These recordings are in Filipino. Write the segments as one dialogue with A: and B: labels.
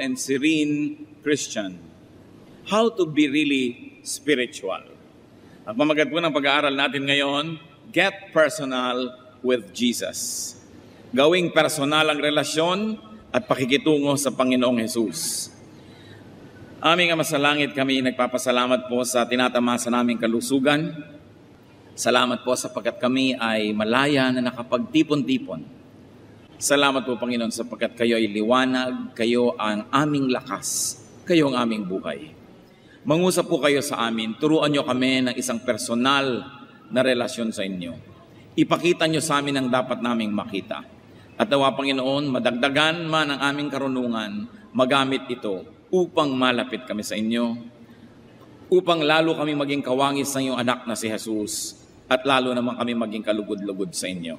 A: and serene Christian. How to be really spiritual. Ang pamagat po ng pag-aaral natin ngayon, Get Personal with Jesus. Gawing personal ang relasyon at pakikitungo sa Panginoong Jesus. Aming Ama sa Langit, kami nagpapasalamat po sa tinatamasa naming kalusugan. Salamat po sapagkat kami ay malaya na nakapagtipon-tipon. Salamat po, Panginoon, sapagkat kayo ay liwanag, kayo ang aming lakas, kayo ang aming buhay. Mangusap po kayo sa amin, turuan nyo kami ng isang personal na relasyon sa inyo. Ipakita nyo sa amin ang dapat naming makita. At nawa, Panginoon, madagdagan man ang aming karunungan, magamit ito upang malapit kami sa inyo, upang lalo kami maging kawangis ng iyong anak na si Jesus, at lalo naman kami maging kalugod-lugod sa inyo.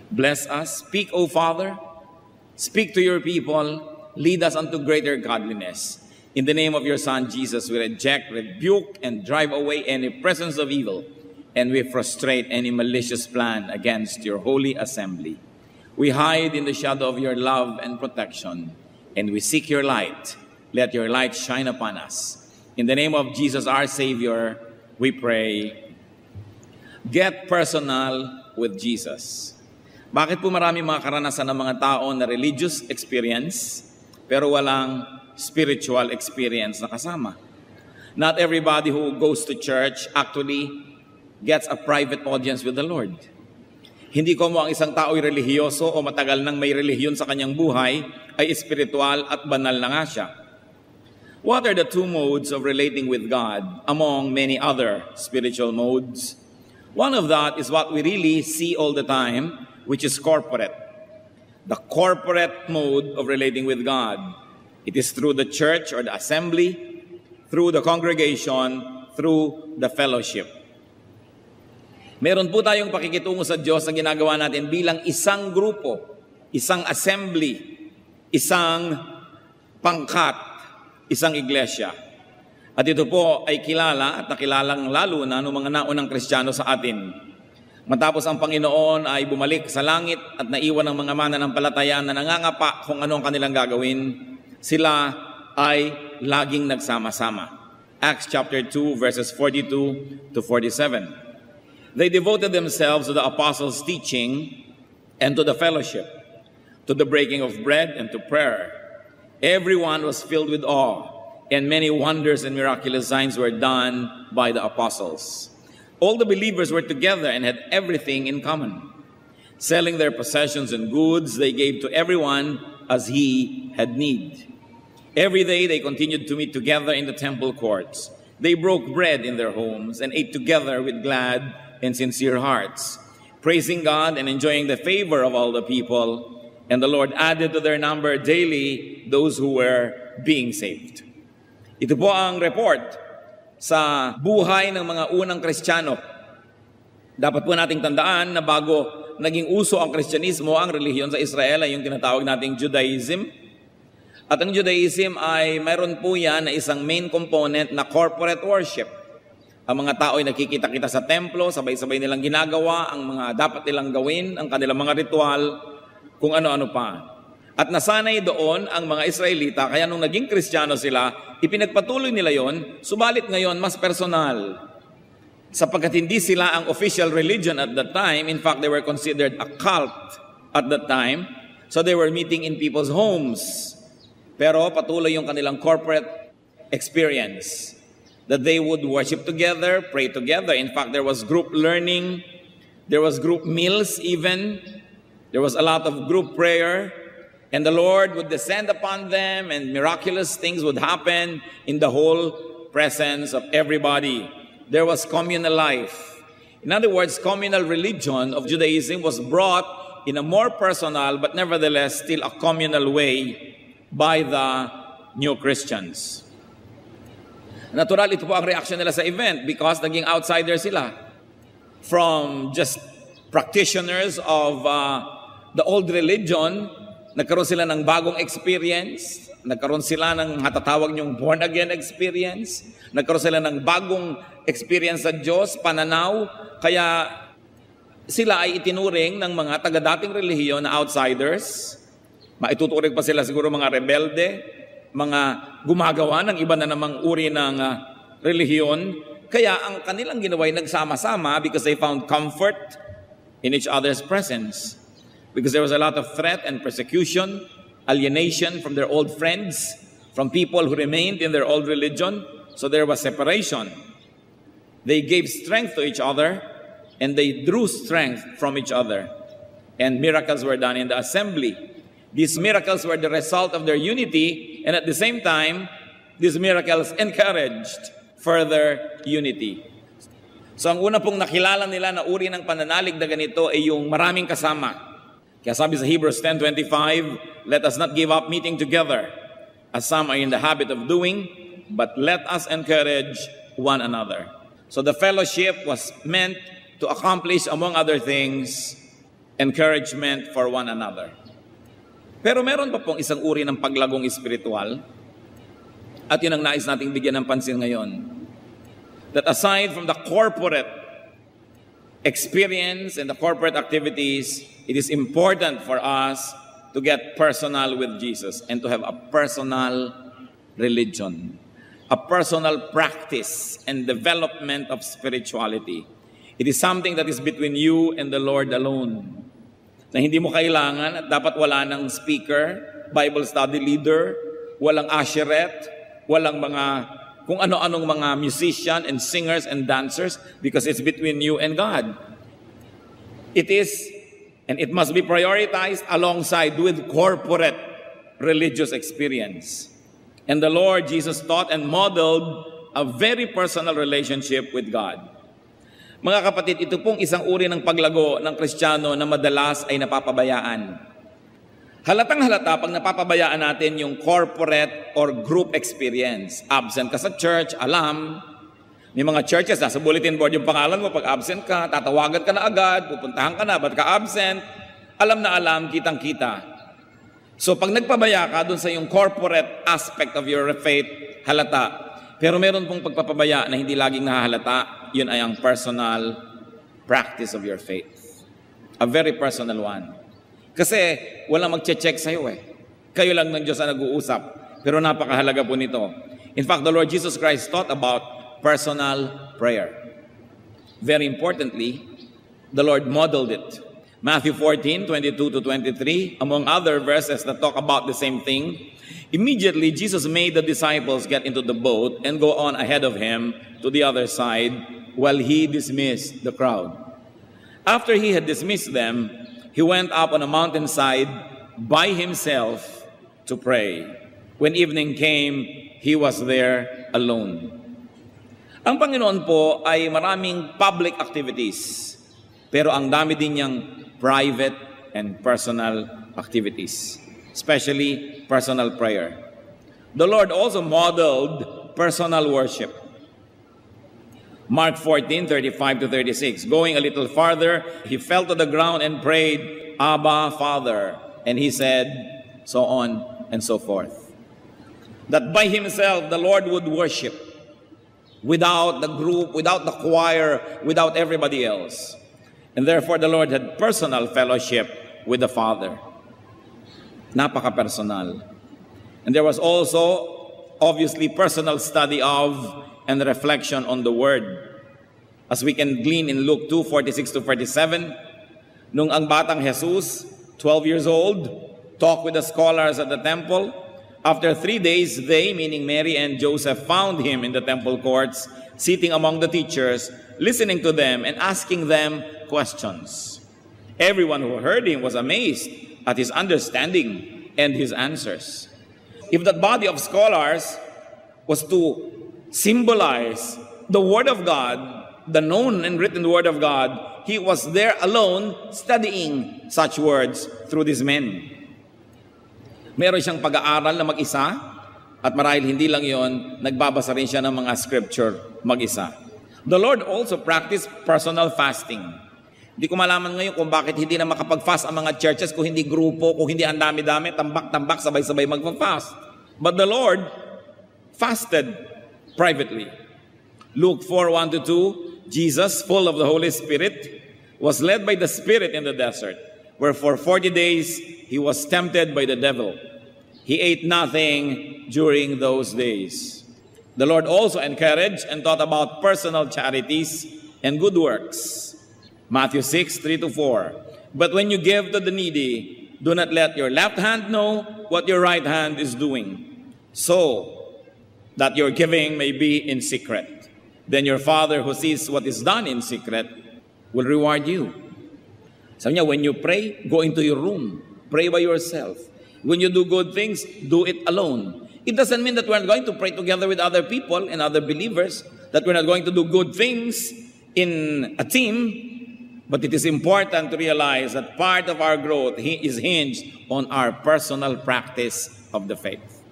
A: Bless us. Speak, O Father. Speak to your people. Lead us unto greater godliness. In the name of your Son, Jesus, we reject, rebuke, and drive away any presence of evil, and we frustrate any malicious plan against your holy assembly. We hide in the shadow of your love and protection, and we seek your light. Let your light shine upon us. In the name of Jesus, our Savior, we pray. Get personal with Jesus. Bakit po marami mga karanasan ng mga tao na religious experience, pero walang spiritual experience na kasama? Not everybody who goes to church actually gets a private audience with the Lord. Hindi ko mo ang isang tao ay relihiyoso o matagal nang may relihiyon sa kanyang buhay ay espiritual at banal na nga siya. What are the two modes of relating with God among many other spiritual modes? One of that is what we really see all the time, which is corporate. The corporate mode of relating with God. It is through the church or the assembly, through the congregation, through the fellowship. Meron po tayong pakikitungo sa Diyos na ginagawa natin bilang isang grupo, isang assembly, isang pangkat, isang iglesia. At ito po ay kilala at nakilalang lalo na ng mga naunang Kristiyano sa atin. Matapos ang Panginoon ay bumalik sa langit at naiwan ng mga mananampalataya na nangangapa kung ano ang kanilang gagawin, sila ay laging nagsama-sama. Acts chapter 2 verses 42 to 47. They devoted themselves to the apostles' teaching and to the fellowship, to the breaking of bread and to prayer. Everyone was filled with awe, and many wonders and miraculous signs were done by the apostles. All the believers were together and had everything in common. Selling their possessions and goods, they gave to everyone as he had need. Every day they continued to meet together in the temple courts. They broke bread in their homes and ate together with glad and sincere hearts, praising God and enjoying the favor of all the people. And the Lord added to their number daily those who were being saved. Ito po ang report sa buhay ng mga unang Kristiyano. Dapat po nating tandaan na bago naging uso ang Kristyanismo, ang relihiyon sa Israel ay yung tinatawag nating Judaism. At ang Judaism ay mayroon po yan na isang main component na corporate worship. Ang mga tao ay nakikita-kita sa templo, sabay-sabay nilang ginagawa ang mga dapat nilang gawin, ang kanilang mga ritual, kung ano-ano pa. At nasanay doon ang mga Israelita, kaya nung naging Kristiyano sila, ipinagpatuloy nila yon, subalit ngayon mas personal. Sapagkat hindi sila ang official religion at that time, in fact, they were considered a cult at that time, so they were meeting in people's homes. Pero patuloy yung kanilang corporate experience, that they would worship together, pray together. In fact, there was group learning, there was group meals even, there was a lot of group prayer, and the Lord would descend upon them and miraculous things would happen in the whole presence of everybody. There was communal life. In other words, communal religion of Judaism was brought in a more personal but nevertheless still a communal way by the new Christians. Natural, ito po ang reaction nila sa event because naging outsider sila from just practitioners of the old religion. Nagkaroon sila ng bagong experience, nagkaroon sila ng hatatawag niyong born-again experience, nagkaroon sila ng bagong experience sa Diyos, pananaw, kaya sila ay itinuring ng mga taga-dating relihiyon na outsiders. Maituturing pa sila siguro mga rebelde, mga gumagawa ng iba na namang uri ng relihiyon. Kaya ang kanilang ginawa ay nagsama-sama because they found comfort in each other's presence. Because there was a lot of threat and persecution, alienation from their old friends, from people who remained in their old religion. So there was separation. They gave strength to each other, and they drew strength from each other. And miracles were done in the assembly. These miracles were the result of their unity, and at the same time, these miracles encouraged further unity. So ang una pong nakilala nila na uri ng pananalig na ganito ay yung maraming kasama. Kaya sabi sa Hebrews 10:25, let us not give up meeting together, as some are in the habit of doing, but let us encourage one another. So the fellowship was meant to accomplish, among other things, encouragement for one another. Pero meron pa pong isang uri ng paglagong espiritual, at yun ang nais nating bigyan ng pansin ngayon. That aside from the corporate experience and the corporate activities, it is important for us to get personal with Jesus and to have a personal religion, a personal practice and development of spirituality. It is something that is between you and the Lord alone. Na hindi mo kailangan at dapat wala ng speaker, Bible study leader, walang usheret, walang mga kung ano-anong mga musician and singers and dancers, because it's between you and God. It is, and it must be prioritized alongside with corporate religious experience. And the Lord Jesus taught and modeled a very personal relationship with God. Mga kapatid, ito pong isang uri ng paglago ng Kristiyano na madalas ay napapabayaan. Halatang-halata pag napapabayaan natin yung corporate or group experience. Absent ka sa church, alam. May mga churches, nasa bulletin board yung pangalan mo, pag absent ka, tatawagan ka na agad, pupuntahan ka na, ba't ka absent? Alam na alam, kitang-kita. So pag nagpabaya ka dun sa yung corporate aspect of your faith, halata. Pero meron pong pagpapabaya na hindi laging nahahalata, yun ay ang personal practice of your faith. A very personal one. Kasi walang magche-check sa'yo eh. Kayo lang ng Diyos ang nag-uusap. Pero napakahalaga po nito. In fact, the Lord Jesus Christ taught about personal prayer. Very importantly, the Lord modeled it. Matthew 14:22-23, among other verses that talk about the same thing. Immediately, Jesus made the disciples get into the boat and go on ahead of him to the other side while he dismissed the crowd. After he had dismissed them, he went up on a mountainside by himself to pray. When evening came, he was there alone. Ang Panginoon po ay maraming public activities, pero ang dami din niyang private and personal activities, especially personal prayer. The Lord also modeled personal worship. Mark 14:35-36. Going a little farther, he fell to the ground and prayed, Abba, Father. And he said, so on and so forth. That by himself, the Lord would worship without the group, without the choir, without everybody else. And therefore, the Lord had personal fellowship with the Father. Napaka-personal. And there was also, obviously, personal study of and reflection on the Word. As we can glean in Luke 2:46-47, nung ang batang Jesus, 12 years old, talked with the scholars at the temple. After 3 days, they, meaning Mary and Joseph, found him in the temple courts, sitting among the teachers, listening to them and asking them questions. Everyone who heard him was amazed at his understanding and his answers. If that body of scholars was to symbolize the Word of God, the known and written Word of God, he was there alone studying such words through these men. Meron siyang pag-aaral na mag-isa, at marahil hindi lang yon, nagbabasa rin siya ng mga scripture mag-isa. The Lord also practiced personal fasting. Hindi ko malaman ngayon kung bakit hindi na makapag-fast ang mga churches, kung hindi grupo, kung hindi ang dami-dami, tambak-tambak, sabay-sabay magpa-fast. But the Lord fasted privately. Luke 4:1-2, Jesus, full of the Holy Spirit, was led by the Spirit in the desert, where for 40 days he was tempted by the devil. he ate nothing during those days. The Lord also encouraged and taught about personal charities and good works. Matthew 6:3-4. But when you give to the needy, do not let your left hand know what your right hand is doing, so that your giving may be in secret. Then your Father who sees what is done in secret will reward you. Sabi niya, when you pray, go into your room. Pray by yourself. When you do good things, do it alone. It doesn't mean that we're not going to pray together with other people and other believers, that we're not going to do good things in a team, but it is important to realize that part of our growth is hinged on our personal practice of the faith.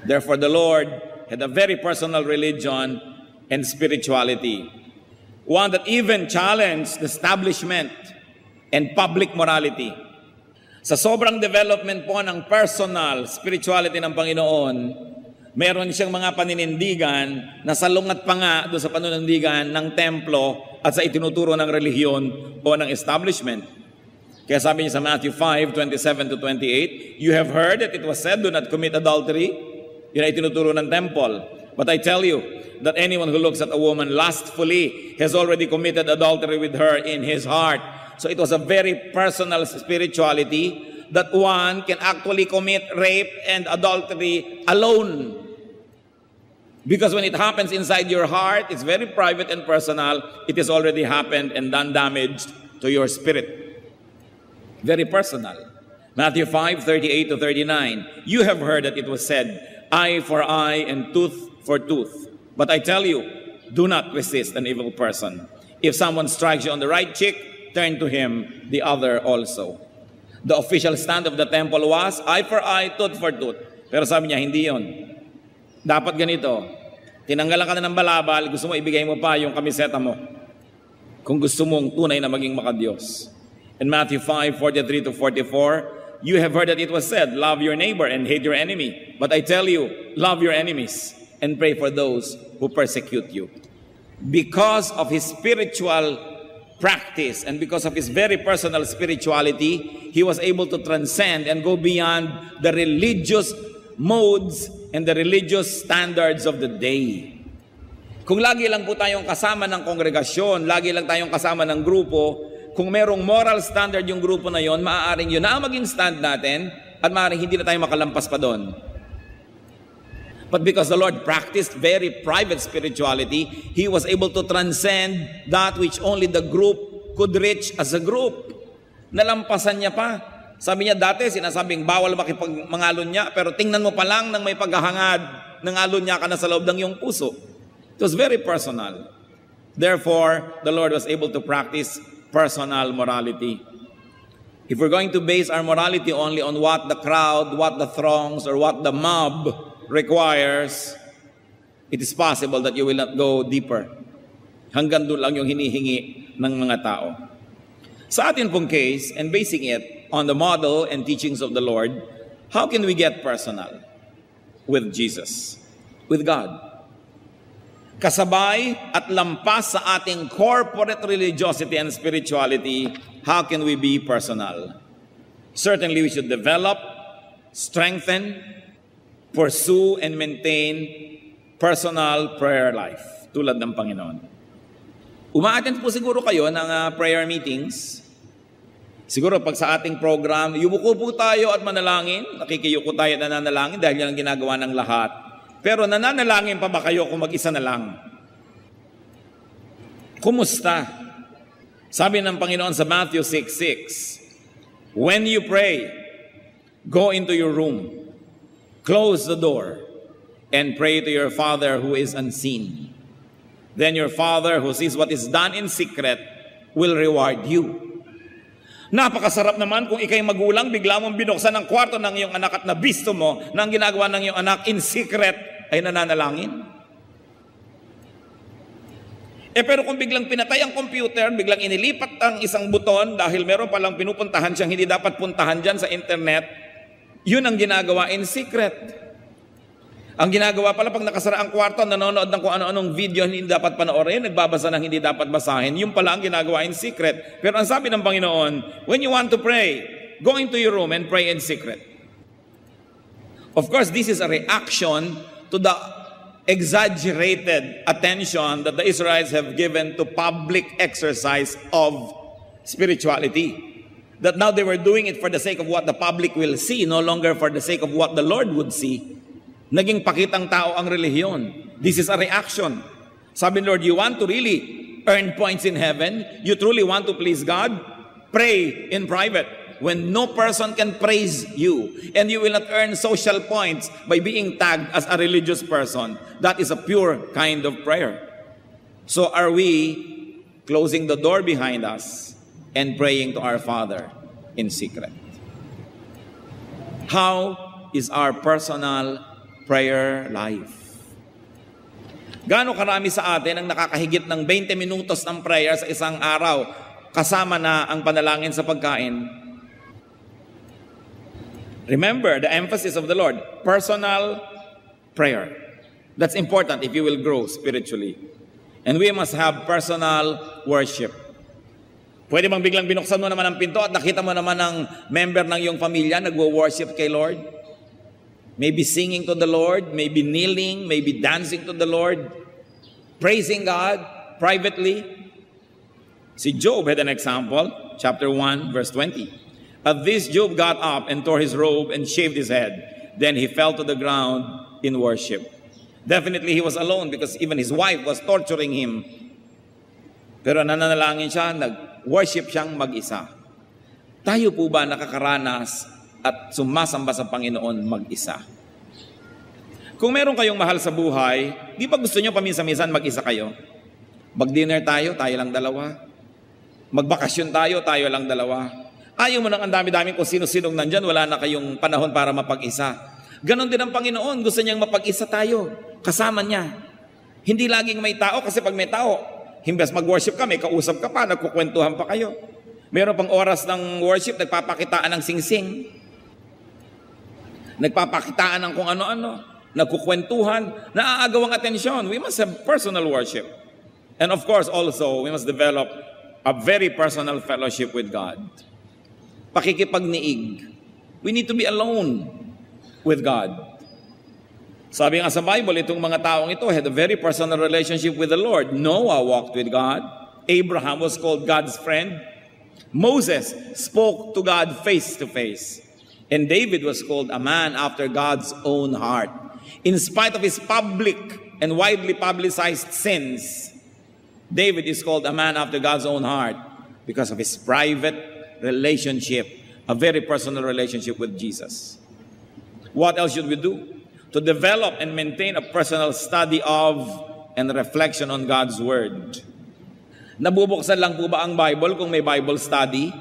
A: Therefore, the Lord had a very personal religion and spirituality, one that even challenged the establishment and public morality. Sa sobrang development po ng personal spirituality ng Panginoon, meron siyang mga paninindigan na salungat pa nga doon sa panunindigan ng templo at sa itinuturo ng relihiyon o ng establishment. Kaya sabi niya sa Matthew 5:27-28, you have heard that it was said, do not commit adultery. Yun ay itinuturo ng temple. But I tell you that anyone who looks at a woman lustfully has already committed adultery with her in his heart. So it was a very personal spirituality that one can actually commit rape and adultery alone. Because when it happens inside your heart, it's very private and personal. It has already happened and done damage to your spirit. Very personal. Matthew 5:38-39. You have heard that it was said, eye for eye and tooth for tooth. But I tell you, do not resist an evil person. If someone strikes you on the right cheek, turn to him the other also. The official stand of the temple was eye for eye, tooth for tooth. Pero sabi niya, hindi yon. Dapat ganito. Tinanggalan ka na ng balabal, gusto mo ibigay mo pa yung kamiseta mo. Kung gusto mong tunay na maging makadiyos. In Matthew 5:43-44, you have heard that it was said, love your neighbor and hate your enemy. But I tell you, love your enemies and pray for those who persecute you. Because of his spiritual practice and because of his very personal spirituality, he was able to transcend and go beyond the religious modes and the religious standards of the day. Kung lagi lang po tayong kasama ng kongregasyon, lagi lang tayong kasama ng grupo, kung merong moral standard yung grupo na yon, maaaring yun na maging stand natin at maaaring hindi na tayo makalampas pa doon. But because the Lord practiced very private spirituality, He was able to transcend that which only the group could reach as a group. Nalampasan niya pa. Sabi niya dati, sinasabing bawal makipagmangalon niya, pero tingnan mo pa lang nang may paghahangad, nangalon niya ka na sa loob ng iyong puso. It was very personal. Therefore, the Lord was able to practice personal morality. If we're going to base our morality only on what the crowd, what the throngs, or what the mob requires, it is possible that you will not go deeper. Hanggang doon lang yung hinihingi ng mga tao. Sa atin pong case, and basing it on the model and teachings of the Lord, how can we get personal with Jesus, with God? Kasabay at lampas sa ating corporate religiosity and spirituality, how can we be personal? Certainly we should develop, strengthen, pursue, and maintain personal prayer life tulad ng Panginoon. Umaattend po siguro kayo ng prayer meetings. Siguro pag sa ating program, yumuko po tayo at manalangin. Nakikiyuko tayo at nananalangin dahil yan ang ginagawa ng lahat. Pero nananalangin pa ba kayo kung mag-isa na lang? Kumusta? Sabi ng Panginoon sa Matthew 6:6, when you pray, go into your room, close the door, and pray to your Father who is unseen. Then your Father who sees what is done in secret will reward you. Napakasarap naman kung ikay magulang, bigla mong binuksan ang kwarto ng iyong anak at nabisto mo na ang ginagawa ng iyong anak in secret ay nananalangin. Pero kung biglang pinatay ang computer, biglang inilipat ang isang buton dahil meron palang pinupuntahan siyang hindi dapat puntahan dyan sa internet, yun ang ginagawa in secret. Ang ginagawa pala pag nakasara ang kwarto, nanonood ng kung ano-anong video hindi dapat panoorin, nagbabasa ng hindi dapat basahin, yun pala ang ginagawa in secret. Pero ang sabi ng Panginoon, when you want to pray, go into your room and pray in secret. Of course, this is a reaction to the exaggerated attention that the Israelites have given to public exercise of spirituality. That now they were doing it for the sake of what the public will see, no longer for the sake of what the Lord would see. Naging pakitang tao ang relihiyon. This is a reaction. Sabi ni Lord, you want to really earn points in heaven? You truly want to please God? Pray in private when no person can praise you, and you will not earn social points by being tagged as a religious person. That is a pure kind of prayer. So are we closing the door behind us and praying to our Father in secret? How is our personal prayer life? Gaano karami sa atin ang nakakahigit ng 20 minutos ng prayer sa isang araw, kasama na ang panalangin sa pagkain? Remember the emphasis of the Lord, personal prayer. That's important if you will grow spiritually. And we must have personal worship. Pwede bang biglang binuksan mo naman ang pinto at nakita mo naman ang member ng iyong pamilya nagwo-worship kay Lord? Maybe singing to the Lord, maybe kneeling, maybe dancing to the Lord, praising God privately. Si Job had an example, chapter 1, verse 20. At this, Job got up and tore his robe and shaved his head. Then he fell to the ground in worship. Definitely he was alone because even his wife was torturing him. Pero nananalangin siya, nag-worship siyang mag-isa. Tayo po ba nakakaranas at sumasamba sa Panginoon mag-isa? Kung meron kayong mahal sa buhay, di ba gusto nyo paminsan-minsan mag-isa kayo? Mag-dinner tayo, tayo lang dalawa. Magbakasyon tayo, tayo lang dalawa. Ayaw mo nang ang dami-dami kung sino-sinong nandyan, wala na kayong panahon para mapag-isa. Ganon din ang Panginoon, gusto niyang mapag-isa tayo, kasama niya. Hindi laging may tao, kasi pag may tao, himbes mag-worship ka, may kausap ka pa, nagkukwentuhan pa kayo. Meron pang oras ng worship, nagpapakitaan ng singsing. Nagpapakitaan ng kung ano-ano, nagkukwentuhan, naaagaw ang atensyon. We must have personal worship. And of course, also, we must develop a very personal fellowship with God. Pakikipagniig. We need to be alone with God. Sabi nga sa Bible, itong mga taong ito had a very personal relationship with the Lord. Noah walked with God. Abraham was called God's friend. Moses spoke to God face to face. And David was called a man after God's own heart. In spite of his public and widely publicized sins, David is called a man after God's own heart because of his private relationship, a very personal relationship with Jesus. What else should we do? To develop and maintain a personal study of and reflection on God's Word. Nabubuksan lang po ba ang Bible kung may Bible study?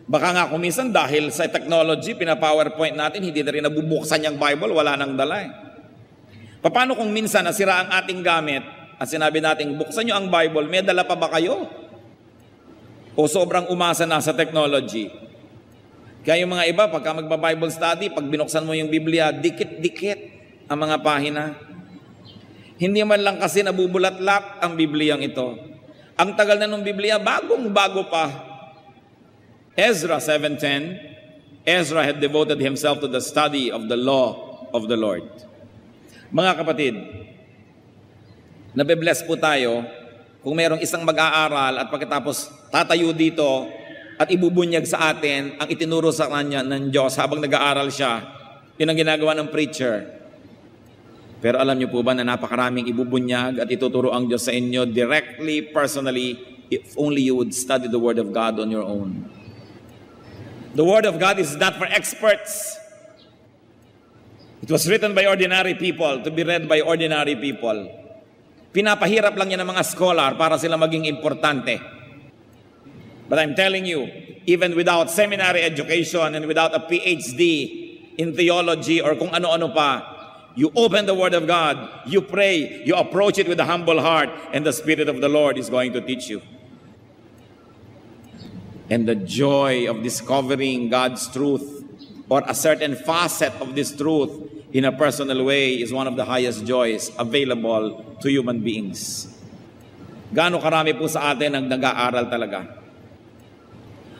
A: Baka nga kung minsan dahil sa technology, pina-PowerPoint natin, hindi na rin nabubuksan yung Bible, wala nang dala eh. Paano kung minsan nasira ang ating gamit at sinabi natin, buksan nyo ang Bible, may dala pa ba kayo? O sobrang umasa na sa technology. Kaya yung mga iba, pagka magba-Bible study, pag binuksan mo yung Biblia, dikit-dikit ang mga pahina. Hindi man lang kasi nabubulat-lat ang Bibliang ito. Ang tagal na ng Biblia, bagong-bago pa. Ezra 7:10, Ezra had devoted himself to the study of the law of the Lord. Mga kapatid, nabe-bless po tayo kung mayroong isang mag-aaral at pagkatapos tatayo dito at ibubunyag sa atin ang itinuro sa kanya ng Diyos habang nag-aaral siya, yun ang ginagawa ng preacher. Pero alam niyo po ba na napakaraming ibubunyag at ituturo ang Diyos sa inyo directly, personally, if only you would study the Word of God on your own. The Word of God is not for experts. It was written by ordinary people to be read by ordinary people. Pinapahirap lang yan ng mga scholar para sila maging importante. But I'm telling you, even without seminary education and without a PhD in theology or kung ano-ano pa, you open the Word of God, you pray, you approach it with a humble heart, and the Spirit of the Lord is going to teach you. And the joy of discovering God's truth or a certain facet of this truth in a personal way is one of the highest joys available to human beings. Gaano karami po sa atin ang nag-aaral talaga?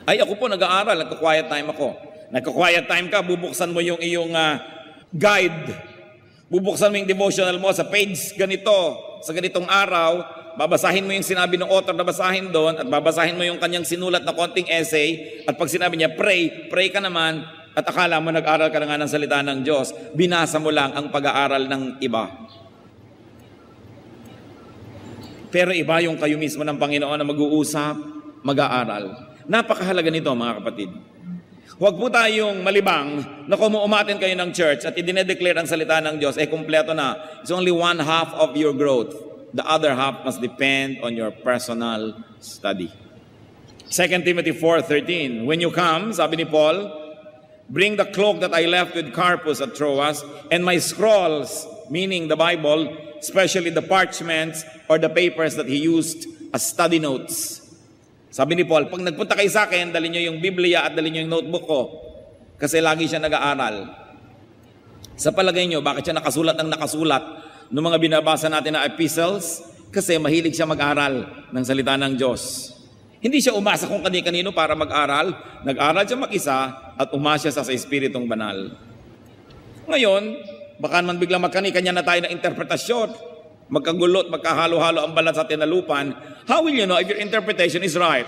A: Ay, ako po nag-aaral, nagka-quiet time ako. Nagka-quiet time ka, bubuksan mo yung iyong guide. Bubuksan mo yung devotional mo sa page ganito, sa ganitong araw, babasahin mo yung sinabi ng author na basahin doon, at babasahin mo yung kanyang sinulat na konting essay, at pag sinabi niya, pray ka naman, at akala mo nag-aral ka na nga ng salita ng Diyos, binasa mo lang ang pag-aaral ng iba. Pero iba yung kayo mismo ng Panginoon na mag-uusap, mag-aaral. Napakahalaga nito, mga kapatid. Huwag po tayong malibang na kung umatin kayo ng church at idinedeclare ang salita ng Diyos, kumpleto na. It's only one half of your growth. The other half must depend on your personal study. 2 Timothy 4:13, when you come, sabi ni Paul, bring the cloak that I left with Carpus at Troas, and my scrolls, meaning the Bible, especially the parchments or the papers that he used as study notes. Sabi ni Paul, pag nagpunta kayo sa akin, dali nyo yung Biblia at dali nyo yung notebook ko. Kasi lagi siya nag-aaral. Sa palagay nyo, bakit siya nakasulat ng nakasulat ng mga binabasa natin na epistles? Kasi mahilig siya mag-aral ng salita ng Diyos. Hindi siya umasa kung kani-kanino para mag-aral. Nag-aral siya mag-isa at umasya sa Espiritong Banal. Ngayon, baka naman biglang magkani-kanya na tayo ng interpretasyon. Magkagulot, magkahalo-halo ang balat sa tinalupan. How will you know if your interpretation is right?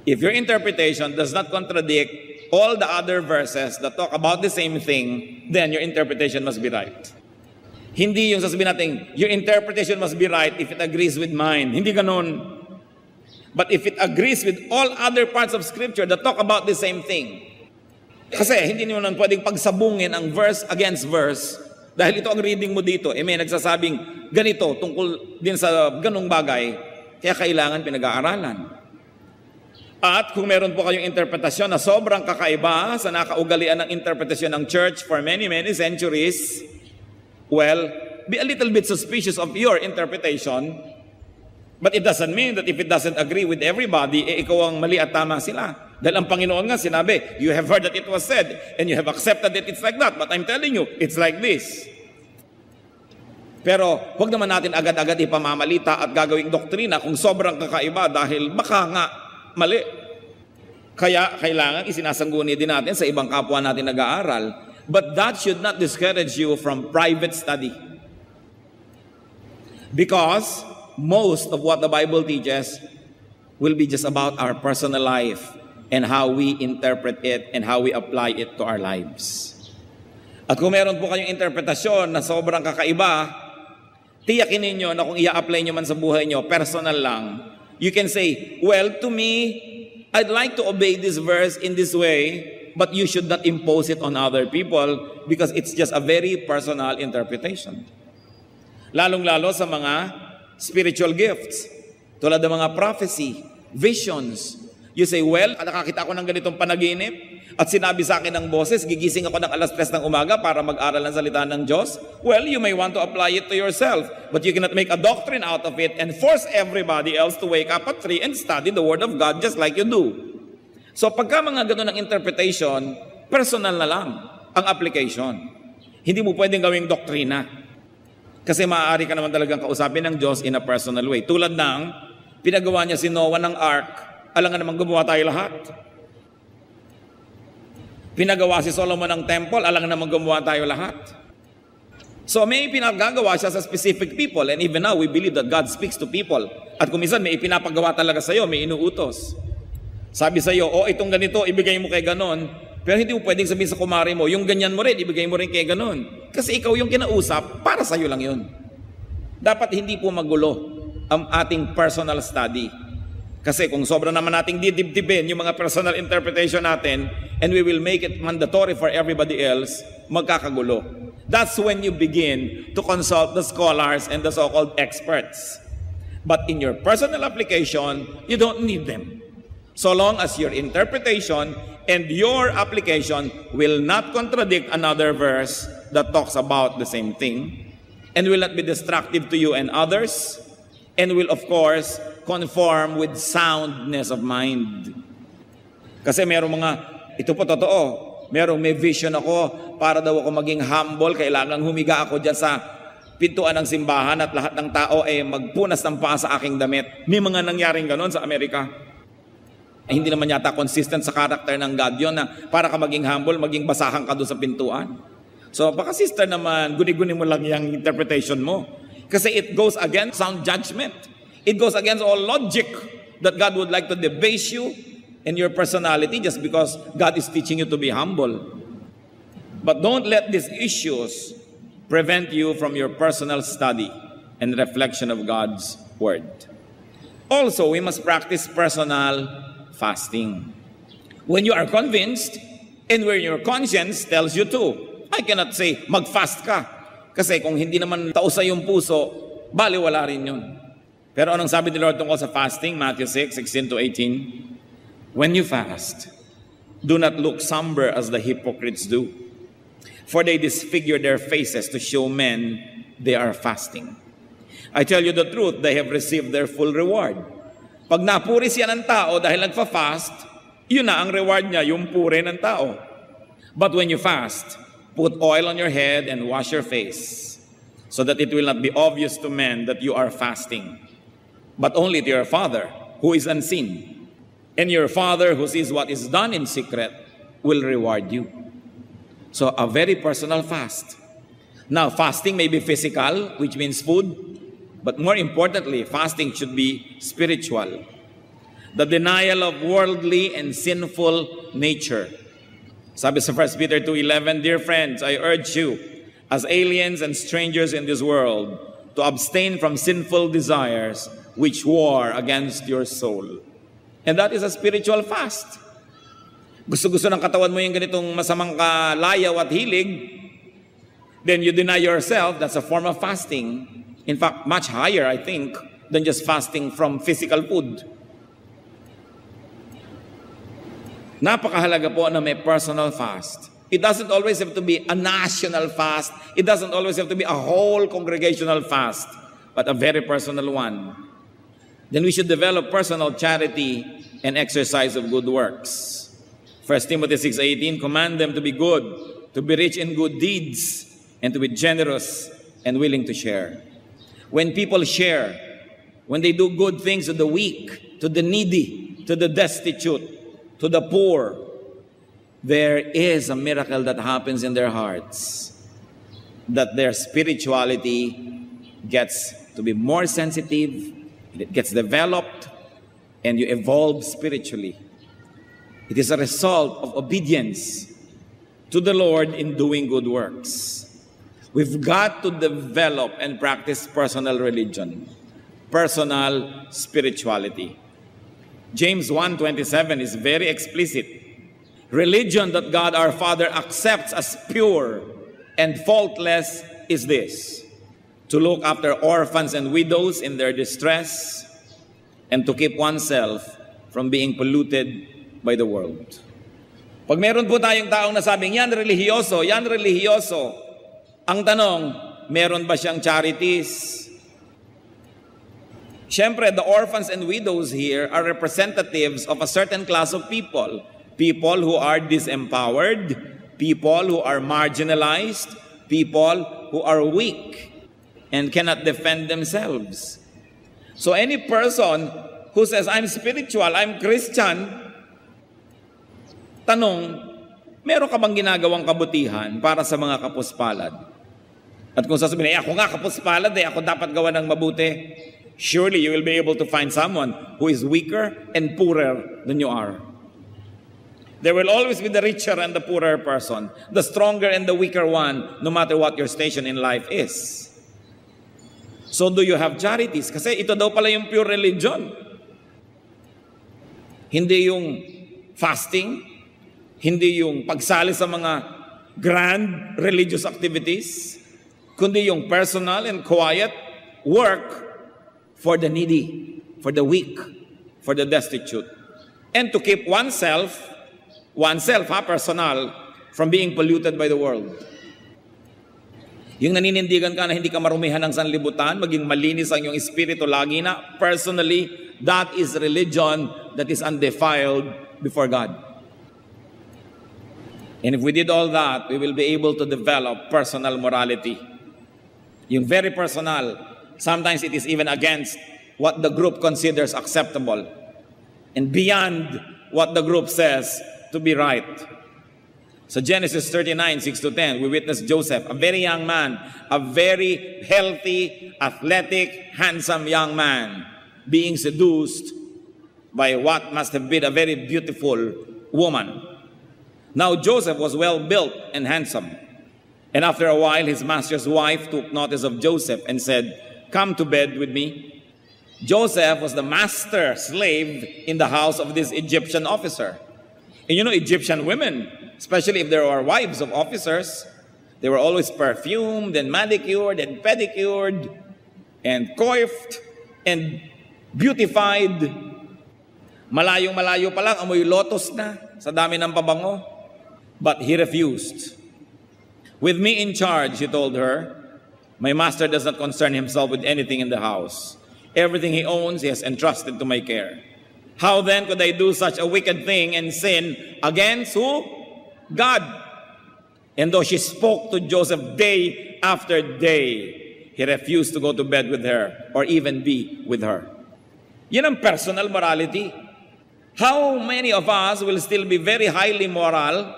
A: If your interpretation does not contradict all the other verses that talk about the same thing, then your interpretation must be right. Hindi yung sasabihin natin, your interpretation must be right if it agrees with mine. Hindi ganun. But if it agrees with all other parts of Scripture that talk about the same thing. Kasi hindi nyo nun pwedeng pagsabungin ang verse against verse. Dahil ito ang reading mo dito, may nagsasabing ganito tungkol din sa ganung bagay, kaya kailangan pinag-aaralan. At kung meron po kayong interpretasyon na sobrang kakaiba sa nakaugalian ng interpretasyon ng church for many, many centuries, well, be a little bit suspicious of your interpretation, but it doesn't mean that if it doesn't agree with everybody, ikaw ang mali at tama sila. Dahil ang Panginoon nga sinabi, you have heard that it was said, and you have accepted that it's like that, but I'm telling you, it's like this. Pero huwag naman natin agad-agad ipamamalita at gagawing doktrina kung sobrang kakaiba dahil baka nga mali. Kaya kailangan isinasangguni din natin sa ibang kapwa natin nag-aaral. But that should not discourage you from private study. Because most of what the Bible teaches will be just about our personal life and how we interpret it and how we apply it to our lives. At kung meron po kayong interpretasyon na sobrang kakaiba, tiyakin ninyo na kung i-apply nyo man sa buhay nyo, personal lang. You can say, well, to me, I'd like to obey this verse in this way, but you should not impose it on other people because it's just a very personal interpretation. Lalong-lalo sa mga spiritual gifts, tulad ng mga prophecy, visions. You say, well, nakakita ako ng ganitong panaginip at sinabi sa akin ng boses, gigising ako ng alas 3 ng umaga para mag-aral ng salita ng Diyos. Well, you may want to apply it to yourself, but you cannot make a doctrine out of it and force everybody else to wake up at 3 and study the Word of God just like you do. So pagka mga ganun ang interpretation, personal na lang ang application. Hindi mo pwedeng gawing doktrina. Kasi maaari ka naman talagang kausapin ng Diyos in a personal way. Tulad ng pinagawa niya si Noah ng ark, alangan naman gumawa tayo lahat. Pinagawa si Solomon ng temple, alangan naman gumawa tayo lahat. So may pinagagawa siya sa specific people, and even now we believe that God speaks to people. At kung minsan may ipinapagawa talaga sa iyo, may inuutos. Sabi sa iyo, itong ganito, ibigay mo kay ganon. Pero hindi mo pwedeng sabihin sa kumari mo, yung ganyan mo rin, ibigay mo rin kay ganon. Kasi ikaw yung kinausap, para sa iyo lang yun. Dapat hindi po magulo ang ating personal study. Kasi kung sobra naman nating didibdibin yung mga personal interpretation natin and we will make it mandatory for everybody else, magkakagulo. That's when you begin to consult the scholars and the so-called experts. But in your personal application, you don't need them. So long as your interpretation and your application will not contradict another verse that talks about the same thing and will not be destructive to you and others, and will of course conform with soundness of mind. Kasi merong mga, ito po totoo, may vision ako, para daw ako maging humble, kailangan humiga ako dyan sa pintuan ng simbahan at lahat ng tao ay magpunas ng paa sa aking damit. May mga nangyaring ganon sa Amerika. Hindi naman yata consistent sa character ng God yun na para ka maging humble, maging basahan ka doon sa pintuan. So baka sister naman, guni-guni mo lang yung interpretation mo. Kasi it goes against sound judgment. It goes against all logic that God would like to debase you and your personality just because God is teaching you to be humble. But don't let these issues prevent you from your personal study and reflection of God's Word. Also, we must practice personal fasting. When you are convinced and when your conscience tells you to, I cannot say, mag-fast ka. Kasi kung hindi naman tausa yung puso, baliwala rin yun. Pero anong sabi ni Lord tungkol sa fasting? Matthew 6:16-18. When you fast, do not look somber as the hypocrites do, for they disfigure their faces to show men they are fasting. I tell you the truth, they have received their full reward. Pag napuri siya ng tao dahil nagfa-fast, yun na ang reward niya, yung puri ng tao. But when you fast, put oil on your head and wash your face, so that it will not be obvious to men that you are fasting, but only to your Father who is unseen. And your Father who sees what is done in secret will reward you. So a very personal fast. Now, fasting may be physical, which means food, but more importantly, fasting should be spiritual. The denial of worldly and sinful nature. Sabi sa 1 Peter 2:11, Dear friends, I urge you, as aliens and strangers in this world, to abstain from sinful desires which war against your soul. And that is a spiritual fast. Gusto-gusto ng katawan mo yung ganitong masamang kalayaw at hilig, then you deny yourself, that's a form of fasting. In fact, much higher, I think, than just fasting from physical food. Napakahalaga po na may personal fast. It doesn't always have to be a national fast. It doesn't always have to be a whole congregational fast, but a very personal one. Then we should develop personal charity and exercise of good works. 1 Timothy 6:18, command them to be good, to be rich in good deeds, and to be generous and willing to share. When people share, when they do good things to the weak, to the needy, to the destitute, to the poor, there is a miracle that happens in their hearts, that their spirituality gets to be more sensitive, it gets developed, and you evolve spiritually. It is a result of obedience to the Lord in doing good works. We've got to develop and practice personal religion, personal spirituality. James 1:27 is very explicit. Religion that God our Father accepts as pure and faultless is this: to look after orphans and widows in their distress, and to keep oneself from being polluted by the world. Pag meron po tayong taong nasabing, yan relihiyoso, ang tanong, meron ba siyang charities? Siyempre, the orphans and widows here are representatives of a certain class of people. People who are disempowered, people who are marginalized, people who are weak and cannot defend themselves. So any person who says, I'm spiritual, I'm Christian, tanong, meron ka bang ginagawang kabutihan para sa mga kapuspalad? At kung sasabihin, ako nga kapuspalad, ako dapat gawa ng mabuti, surely you will be able to find someone who is weaker and poorer than you are. There will always be the richer and the poorer person, the stronger and the weaker one, no matter what your station in life is. So do you have charities? Kasi ito daw pala yung pure religion. Hindi yung fasting, hindi yung pagsali sa mga grand religious activities, kundi yung personal and quiet work for the needy, for the weak, for the destitute. And to keep oneself, personal, from being polluted by the world. Yung naninindigan ka na hindi ka marumihan ng sanlibutan, maging malinis ang iyong espiritu lagi na, personally, that is religion that is undefiled before God. And if we did all that, we will be able to develop personal morality. Yung very personal, sometimes it is even against what the group considers acceptable and beyond what the group says to be right. So Genesis 39, 6-10, we witness Joseph, a very young man, a very healthy, athletic, handsome young man, being seduced by what must have been a very beautiful woman. Now Joseph was well built and handsome. And after a while, his master's wife took notice of Joseph and said, "Come to bed with me." Joseph was the master slave in the house of this Egyptian officer. And you know, Egyptian women, especially if there were wives of officers, they were always perfumed and manicured and pedicured and coiffed and beautified. Malayong-malayo pa lang, amoy lotus na sa dami ng pabango. But he refused. "With me in charge," he told her, "my master does not concern himself with anything in the house. Everything he owns, he has entrusted to my care. How then could I do such a wicked thing and sin against who? God." And though she spoke to Joseph day after day, he refused to go to bed with her or even be with her. Yan ang personal morality. How many of us will still be very highly moral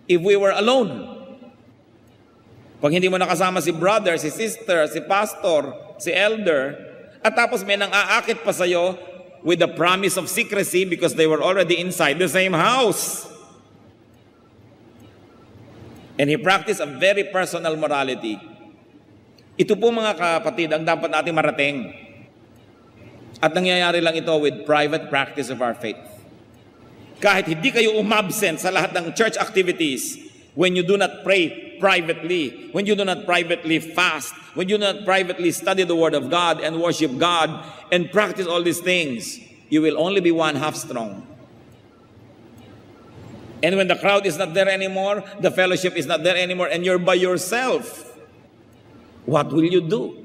A: if we were alone? Pag hindi mo nakasama si brother, si sister, si pastor, si elder, at tapos may nang-aakit pa sa'yo with the promise of secrecy because they were already inside the same house. And he practiced a very personal morality. Ito po mga kapatid ang dapat natin marating. At nangyayari lang ito with private practice of our faith. Kahit hindi kayo umabsent sa lahat ng church activities, when you do not pray privately, when you do not privately fast, when you do not privately study the Word of God and worship God and practice all these things, you will only be one half strong. And when the crowd is not there anymore, the fellowship is not there anymore, and you're by yourself, what will you do?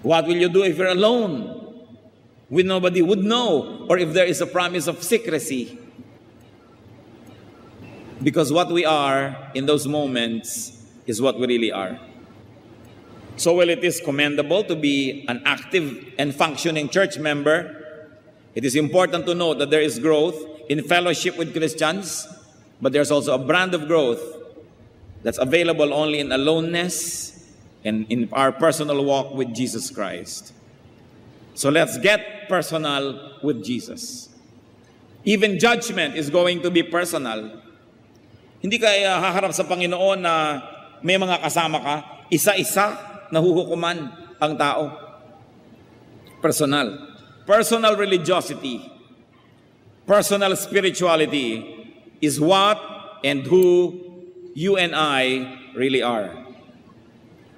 A: What will you do if you're alone? When nobody would know, or if there is a promise of secrecy? Because what we are in those moments is what we really are. So while it is commendable to be an active and functioning church member, it is important to note that there is growth in fellowship with Christians, but there's also a brand of growth that's available only in aloneness and in our personal walk with Jesus Christ. So let's get personal with Jesus. Even judgment is going to be personal. Hindi ka haharap sa Panginoon na may mga kasama ka, isa-isa nahuhukuman ang tao. Personal. Personal religiosity, personal spirituality is what and who you and I really are.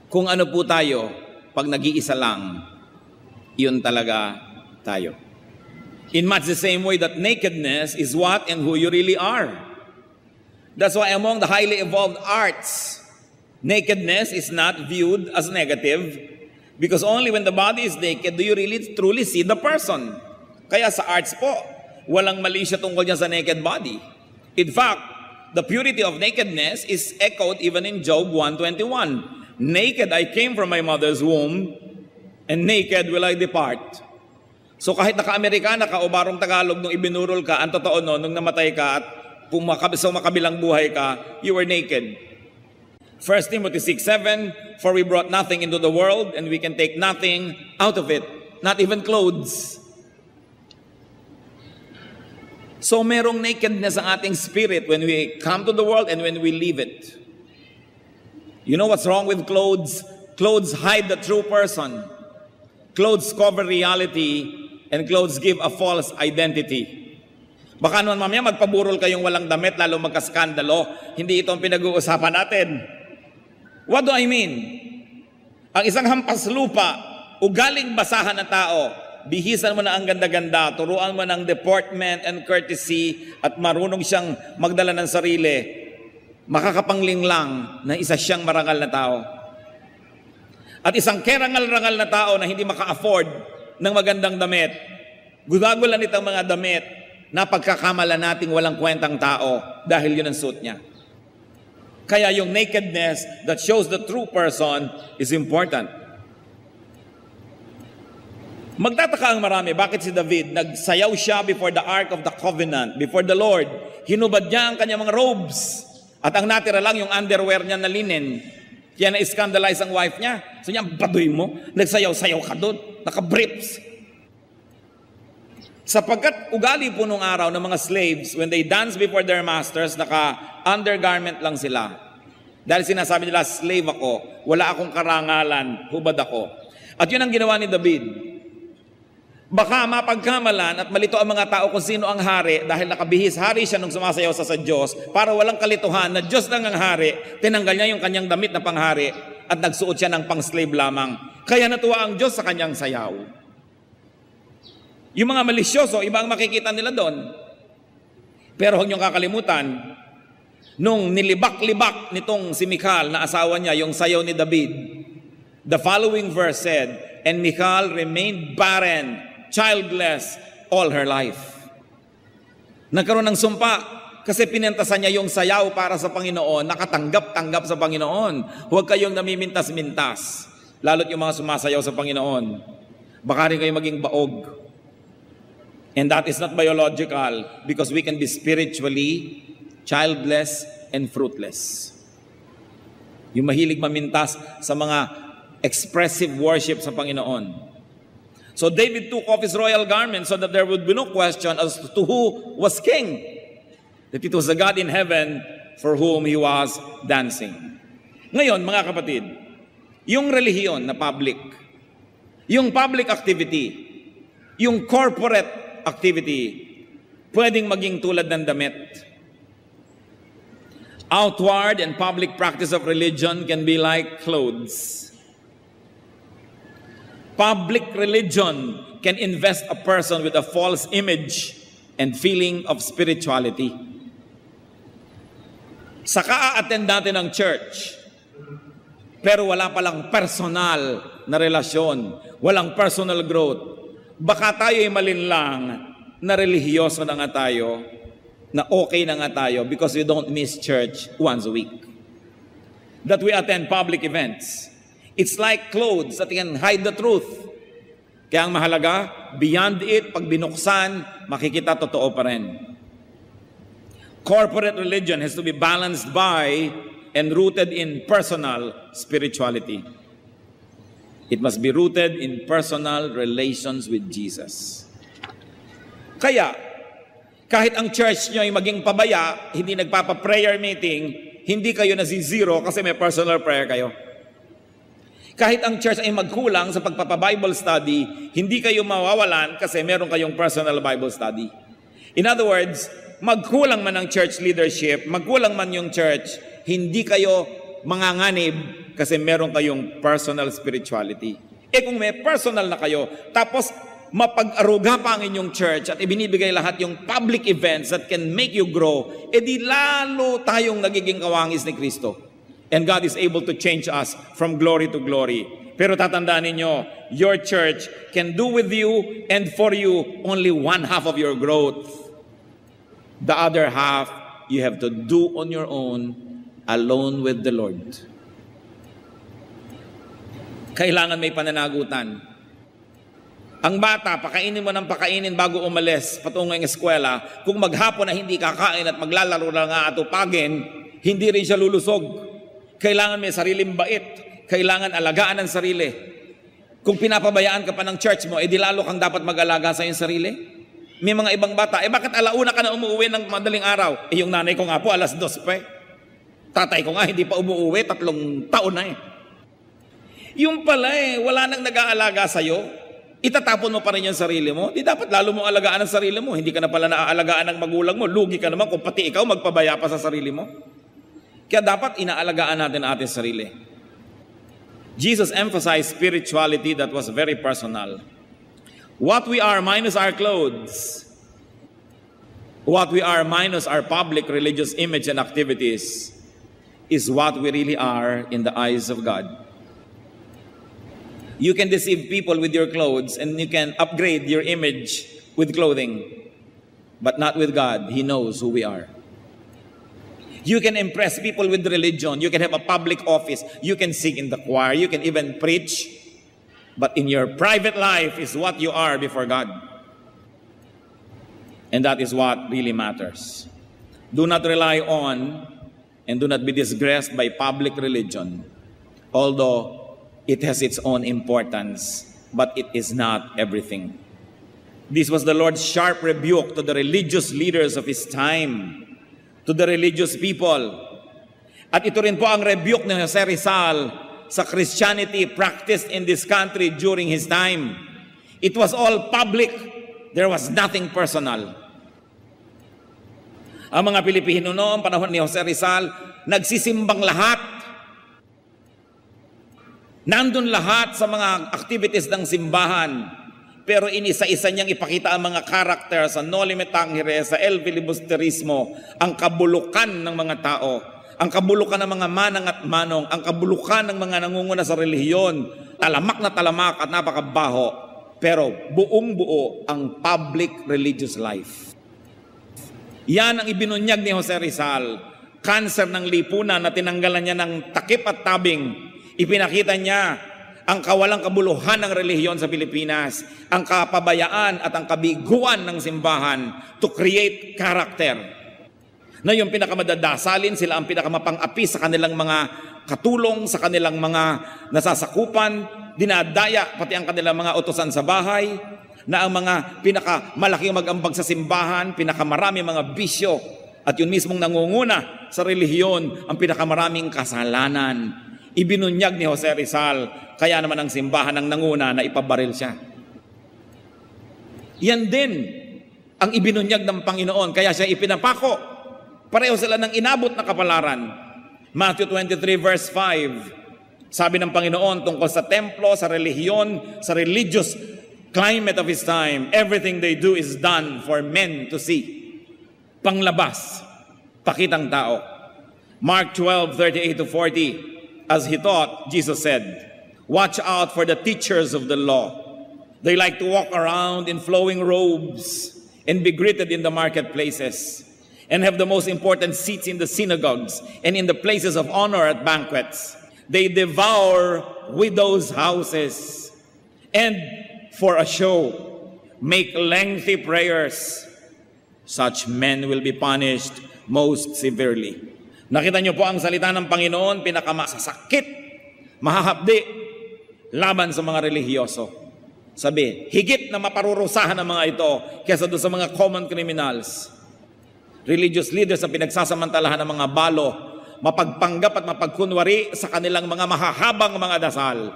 A: Kung ano po tayo, pag nag-iisa lang, yun talaga tayo. In much the same way that nakedness is what and who you really are. That's why among the highly evolved arts, nakedness is not viewed as negative because only when the body is naked do you really truly see the person. Kaya sa arts po, walang mali siya tungkol niya sa naked body. In fact, the purity of nakedness is echoed even in Job 1:21. Naked I came from my mother's womb, and naked will I depart. So kahit naka-Amerikana ka o barong Tagalog nung ibinurol ka, ang totoo no, nung namatay ka at sa makabilang buhay ka, you were naked. 1 Timothy 6:7, for we brought nothing into the world, and we can take nothing out of it, not even clothes. So merong nakedness ang ating spirit when we come to the world and when we leave it. You know what's wrong with clothes? Clothes hide the true person. Clothes cover reality, and clothes give a false identity. Baka naman mamaya magpaburol kayong walang damit, lalo magkaskandalo. Hindi ito ang pinag-uusapan natin. What do I mean? Ang isang hampas lupa, ugaling basahan na tao, bihisan mo na ang ganda-ganda, turuan mo ng deportment and courtesy, at marunong siyang magdala ng sarili, makakapangling lang na isa siyang marangal na tao. At isang kerangal-rangal na tao na hindi maka-afford ng magandang damit, gudagulan itong mga damit na pagkakamala nating walang kwentang tao dahil yun ang suit niya. Kaya yung nakedness that shows the true person is important. Magtataka ang marami, bakit si David, nagsayaw siya before the Ark of the Covenant, before the Lord, hinubad niya ang kanyang mga robes, at ang natira lang yung underwear niya na linen. Kaya na-scandalize ang wife niya. So niya, baduy mo, nagsayaw-sayaw ka doon, naka-briefs. Sapagkat ugali po nung araw ng mga slaves, when they dance before their masters, naka-undergarment lang sila. Dahil sinasabi nila, slave ako, wala akong karangalan, hubad ako. At yun ang ginawa ni David. Baka mapagkamalan at malito ang mga tao kung sino ang hari dahil nakabihis hari siya nung sumasayaw sa Diyos para walang kalituhan na Diyos lang ang hari, tinanggal niya yung kanyang damit na panghari at nagsuot siya ng pang-slave lamang. Kaya natuwa ang Diyos sa kanyang sayaw. Yung mga malisyoso, iba ang makikita nila doon. Pero huwag niyong kakalimutan, nung nilibak-libak nitong si Michal na asawa niya, yung sayaw ni David, the following verse said, "And Michal remained barren, childless all her life." Nagkaroon ng sumpa kasi pinentasan niya yung sayaw para sa Panginoon, nakatanggap-tanggap sa Panginoon. Huwag kayong namimintas-mintas, lalo't yung mga sumasayaw sa Panginoon. Baka rin kayo maging baog. And that is not biological because we can be spiritually childless and fruitless. Yung mahilig mamintas sa mga expressive worship sa Panginoon. So David took off his royal garment so that there would be no question as to who was king. That it was the God in heaven for whom he was dancing. Ngayon, mga kapatid, yung relihiyon na public, yung public activity, yung corporate activity, pwedeng maging tulad ng damit. Outward and public practice of religion can be like clothes. Public religion can invest a person with a false image and feeling of spirituality. Saka a-attend natin ang church, pero wala palang personal na relasyon, walang personal growth. Baka tayo ay malinlang na relihiyoso na nga tayo, na okay na nga tayo because we don't miss church once a week. That we attend public events. It's like clothes that can hide the truth. Kaya ang mahalaga, beyond it, pag binuksan, makikita totoo pa rin. Corporate religion has to be balanced by and rooted in personal spirituality. It must be rooted in personal relations with Jesus. Kaya, kahit ang church nyo ay maging pabaya, hindi nagpapa-prayer meeting, hindi kayo nasi-zero kasi may personal prayer kayo. Kahit ang church ay magkulang sa pagpapa-Bible study, hindi kayo mawawalan kasi meron kayong personal Bible study. In other words, magkulang man ang church leadership, magkulang man yung church, hindi kayo manganganib kasi meron kayong personal spirituality. Kung may personal na kayo, tapos mapag-aruga pa ang inyong church at ibinibigay lahat yung public events that can make you grow, di lalo tayong nagiging kawangis ni Kristo. And God is able to change us from glory to glory. Pero tatandaan ninyo, your church can do with you and for you only one half of your growth. The other half, you have to do on your own, alone with the Lord. Kailangan may pananagutan. Ang bata, pakainin mo ng pakainin bago umalis patungo ng eskwela. Kung maghapon na hindi kakain at maglalaro lang nga atupagin, hindi rin siya lulusog. Kailangan may sariling bait. Kailangan alagaan ang sarili. Kung pinapabayaan ka pa ng church mo, di lalo kang dapat mag-alaga sa iyong sarili. May mga ibang bata, bakit alauna ka na umuwi ng madaling araw? Yung nanay ko nga po, 2:00 pa. Tatay ko nga, hindi pa umuwi, 3 taon na . Yung pala wala nang nag-aalaga sa'yo. Itatapon mo pa rin yung sarili mo. Di dapat lalo mong alagaan ang sarili mo. Hindi ka na pala naaalagaan ng magulang mo. Lugi ka naman kung pati ikaw magpabaya pa sa sarili mo. Kaya dapat inaalagaan natin ang ating sarili. Jesus emphasized spirituality that was very personal. What we are minus our clothes, what we are minus our public religious image and activities, is what we really are in the eyes of God. You can deceive people with your clothes and you can upgrade your image with clothing, but not with God. He knows who we are. You can impress people with religion. You can have a public office. You can sing in the choir. You can even preach. but in your private life is what you are before God. And that is what really matters. Do not rely on and do not be disgraced by public religion, although it has its own importance, but it is not everything. This was the Lord's sharp rebuke to the religious leaders of His time, to the religious people. At ito rin po ang rebuke ni Jose Rizal sa Christianity practiced in this country during his time. It was all public. There was nothing personal. Ang mga Pilipino noong panahon ni Jose Rizal, nagsisimbang lahat. Nandun lahat sa mga activities ng simbahan. Pero inisa-isa niyang ipakita ang mga karakter sa Noli Me Tangere, sa El Filibusterismo, ang kabulukan ng mga tao, ang kabulukan ng mga manang at manong, ang kabulukan ng mga nangunguna sa relihiyon, talamak na talamak at napakabaho, pero buong buo ang public religious life. Yan ang ibinunyag ni Jose Rizal, cancer ng lipunan na tinanggalan niya ng takip at tabing. Ipinakita niya ang kawalang kabuluhan ng relihiyon sa Pilipinas, ang kapabayaan at ang kabiguan ng simbahan to create character. Na yung pinakamadadasalin, sila ang pinakamapang-api sa kanilang mga katulong, sa kanilang mga nasasakupan, dinadaya pati ang kanilang mga utusan sa bahay, na ang mga pinakamalaking mag-ambag sa simbahan, pinakamarami mga bisyo, at yun mismong nangunguna sa relihiyon, ang pinakamaraming kasalanan. Ibinunyag ni Jose Rizal, kaya naman ang simbahan ang nanguna na ipabaril siya. Yan din ang ibinunyag ng Panginoon, kaya siya ipinapako. Pareho sila ng inabot na kapalaran. Matthew 23 verse 5, sabi ng Panginoon tungkol sa templo, sa relihiyon, sa religious climate of His time, everything they do is done for men to see. Panglabas, pakitang tao. Mark 12:38-40, as He taught, Jesus said, "Watch out for the teachers of the law. They like to walk around in flowing robes and be greeted in the marketplaces and have the most important seats in the synagogues and in the places of honor at banquets. They devour widows' houses and for a show make lengthy prayers. Such men will be punished most severely." Nakita niyo po ang salita ng Panginoon, pinakamasasakit, mahahapdi, laban sa mga relihiyoso. Sabi, higit na maparurusahan ng mga ito kaysa doon sa mga common criminals. Religious leaders na pinagsasamantalahan ng mga balo, mapagpanggap at mapagkunwari sa kanilang mga mahahabang mga dasal.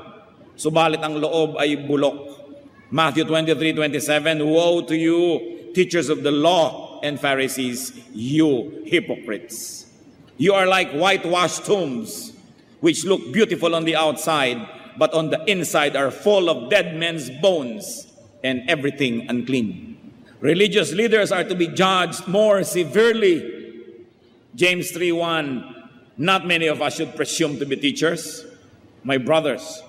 A: Subalit ang loob ay bulok. Matthew 23:27, "Woe to you, teachers of the law and Pharisees, you hypocrites! You are like whitewashed tombs, which look beautiful on the outside, but on the inside are full of dead men's bones and everything unclean." Religious leaders are to be judged more severely. James 3:1, "Not many of us should presume to be teachers, my brothers,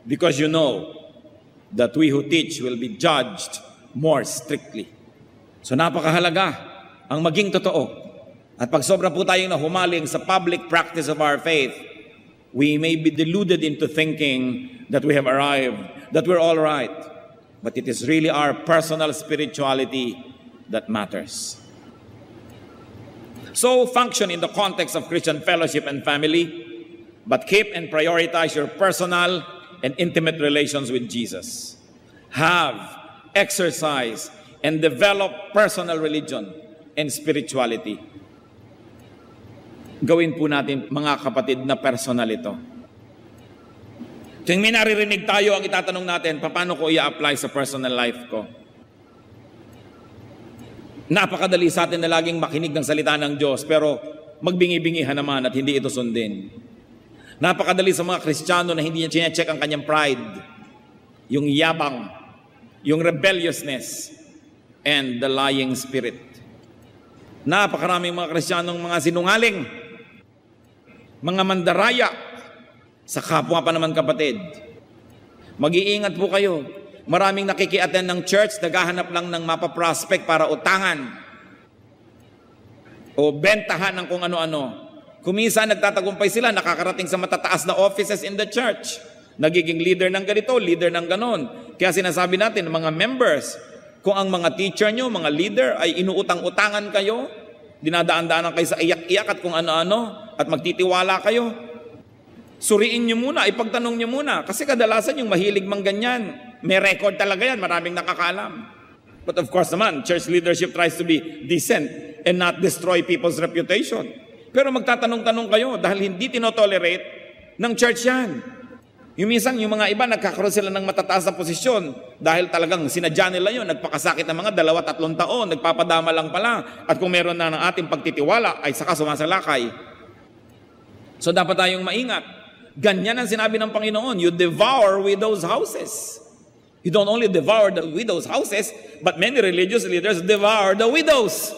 A: because you know that we who teach will be judged more strictly." So napakahalaga ang maging totoo. At pag sobra po tayong nahumaling sa public practice of our faith, we may be deluded into thinking that we have arrived, that we're all right. But it is really our personal spirituality that matters. So function in the context of Christian fellowship and family, but keep and prioritize your personal and intimate relations with Jesus. Have, exercise, and develop personal religion and spirituality. Gawin po natin, mga kapatid, na personal ito. Tuwing may naririnig tayo, ang itatanong natin, paano ko i-apply sa personal life ko? Napakadali sa atin na laging makinig ng salita ng Diyos, pero magbingi-bingihan naman at hindi ito sundin. Napakadali sa mga Kristiyano na hindi niya check ang kanyang pride, yung yabang, yung rebelliousness, and the lying spirit. Napakaraming mga Kristiyanong mga sinungaling, mga mandaraya, sa kapwa pa naman kapatid. Mag-iingat po kayo. Maraming nakikiattend ng church, naghahanap lang ng mapaprospect para utangan o bentahan ng kung ano-ano. Kuminsan nagtatagumpay sila, nakakarating sa matataas na offices in the church. nagiging leader ng ganito, leader ng ganon. Kaya sinasabi natin, mga members, kung ang mga teacher nyo, mga leader, ay inuutang-utangan kayo, dinadaan-daanan kayo sa iyak-iyak at kung ano-ano, at magtitiwala kayo, suriin nyo muna, ipagtanong nyo muna. Kasi kadalasan yung mahilig mang ganyan, may record talaga yan, maraming nakakaalam. But of course naman, church leadership tries to be decent and not destroy people's reputation. Pero magtatanong-tanong kayo dahil hindi tinotolerate ng church yan. Yung minsan, yung mga iba, nagkakaroon sila ng matataas na posisyon dahil talagang sinadya nila yun, nagpakasakit ng mga 2-3 taon, nagpapadama lang pala. At kung meron na ng ating pagtitiwala, ay saka sumasalakay. So dapat tayong maingat. Ganyan ang sinabi ng Panginoon, you devour widows' houses. You don't only devour the widows' houses, but many religious leaders devour the widows.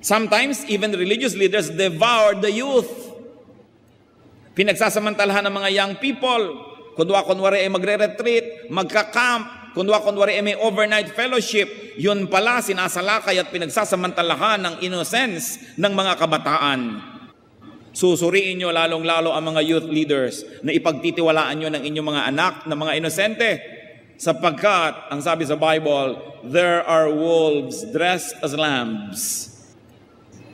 A: Sometimes, even religious leaders devour the youth. Pinagsasamantalahan ng mga young people. Kunwari ay magre-retreat, magka-camp, kunwari ay may overnight fellowship. Yun pala, sinasalakay at pinagsasamantalahan ng innocence ng mga kabataan. Susuriin nyo lalong-lalo ang mga youth leaders na ipagtitiwalaan nyo ng inyong mga anak na mga inosente. Sapagkat, ang sabi sa Bible, there are wolves dressed as lambs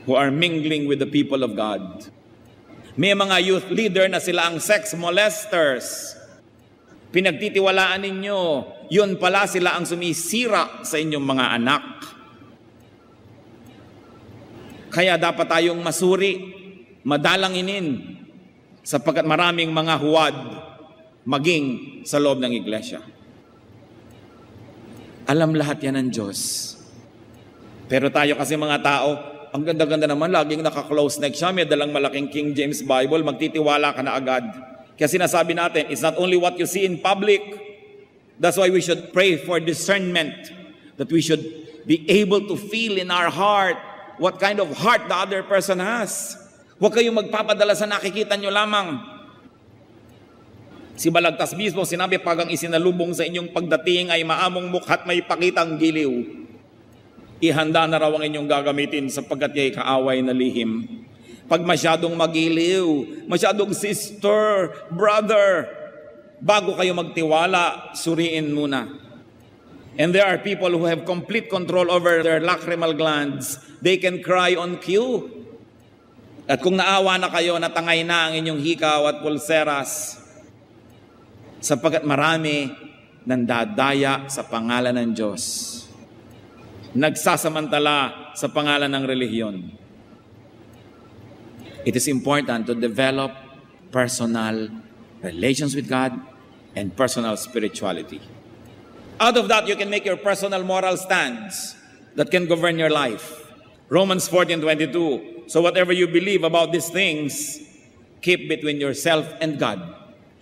A: who are mingling with the people of God. May mga youth leader na sila ang sex molesters. Pinagtitiwalaan ninyo, yun pala sila ang sumisira sa inyong mga anak. Kaya dapat tayong masuri, madalanginin, sapagkat maraming mga huwad maging sa loob ng iglesia. Alam lahat yan ng Diyos. Pero tayo kasi mga tao, ang ganda-ganda naman, laging naka-close neck siya, may dalang malaking King James Bible, magtitiwala ka na agad. Kaya sinasabi natin, it's not only what you see in public, that's why we should pray for discernment, that we should be able to feel in our heart what kind of heart the other person has. Huwag kayong magpapadala sa nakikita nyo lamang. Si Balagtas mismo sinabi, pag ang isinalubong sa inyong pagdating ay maamong mukha't may pakitang giliw, ihanda na raw ang inyong gagamitin sapagkat ya'y kaaway na lihim. Pag masyadong magiliw, masyadong sister, brother, bago kayo magtiwala, suriin muna. And there are people who have complete control over their lacrimal glands. They can cry on cue. At kung naawa na kayo, natangay na ang inyong hikaw at pulseras, sapagkat marami nandadaya sa pangalan ng Diyos. Nagsasamantala sa pangalan ng relihiyon. It is important to develop personal relations with God and personal spirituality. Out of that, you can make your personal moral stands that can govern your life. Romans 14:22. So whatever you believe about these things, keep between yourself and God.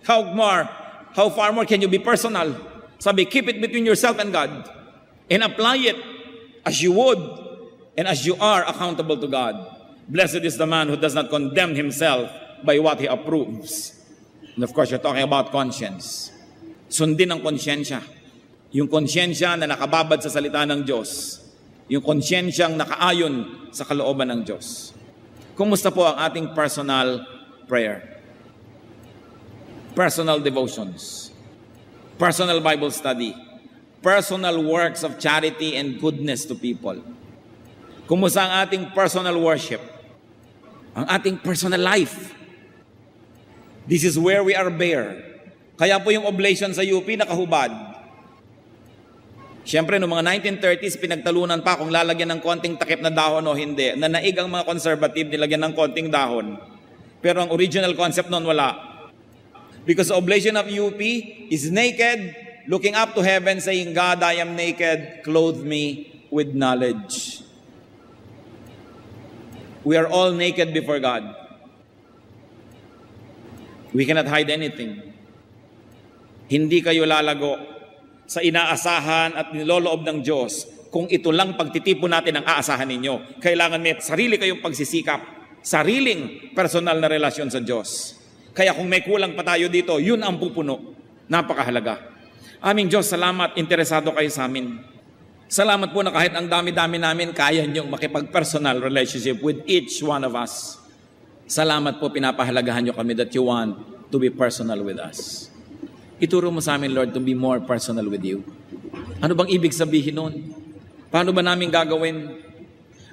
A: How far more can you be personal? Sabi, keep it between yourself and God. And apply it as you would and as you are accountable to God. Blessed is the man who does not condemn himself by what he approves. And of course, you're talking about conscience. Sundin ang konsyensya. Yung konsyensya na nakababad sa salita ng Diyos. Yung konsyensyang nakaayon sa kalooban ng Diyos. Kumusta po ang ating personal prayer? Personal devotions. Personal Bible study. Personal works of charity and goodness to people. Kumusta ang ating personal worship? Ang ating personal life. This is where we are bare. Kaya po yung oblation sa UP nakahubad. Siyempre, noong mga 1930s, pinagtalunan pa kung lalagyan ng konting takip na dahon o hindi. Nanaig ang mga conservative, nilagyan ng konting dahon. Pero ang original concept noon, wala. Because the oblation of UP is naked, looking up to heaven, saying, God, I am naked, clothe me with knowledge. We are all naked before God. We cannot hide anything. Hindi kayo lalago sa inaasahan at niloloob ng Diyos kung ito lang pagtitipon natin ang aasahan ninyo. Kailangan may sarili kayong pagsisikap, sariling personal na relasyon sa Diyos. Kaya kung may kulang pa tayo dito, yun ang pupuno. Napakahalaga. Aming Diyos, salamat, interesado kayo sa amin. Salamat po na kahit ang dami-dami namin, kaya niyong makipag-personal relationship with each one of us. Salamat po, pinapahalagahan niyo kami that you want to be personal with us. Ituro mo sa amin, Lord, to be more personal with you. Ano bang ibig sabihin nun? Paano ba namin gagawin?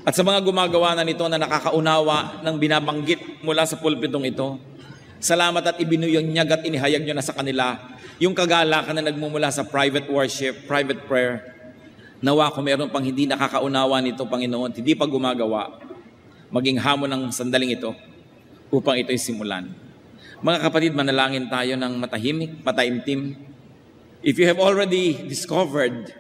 A: At sa mga gumagawa na nito na nakakaunawa ng binabanggit mula sa pulpitong ito, salamat at ibinuyanyag at inihayag nyo na sa kanila yung kagalakan na nagmumula sa private worship, private prayer. Nawa kung meron pang hindi nakakaunawa nito, Panginoon, hindi pa gumagawa, maging hamon ng sandaling ito upang ito'y simulan. Mga kapatid, manalangin tayo ng matahimik, mataimtim. If you have already discovered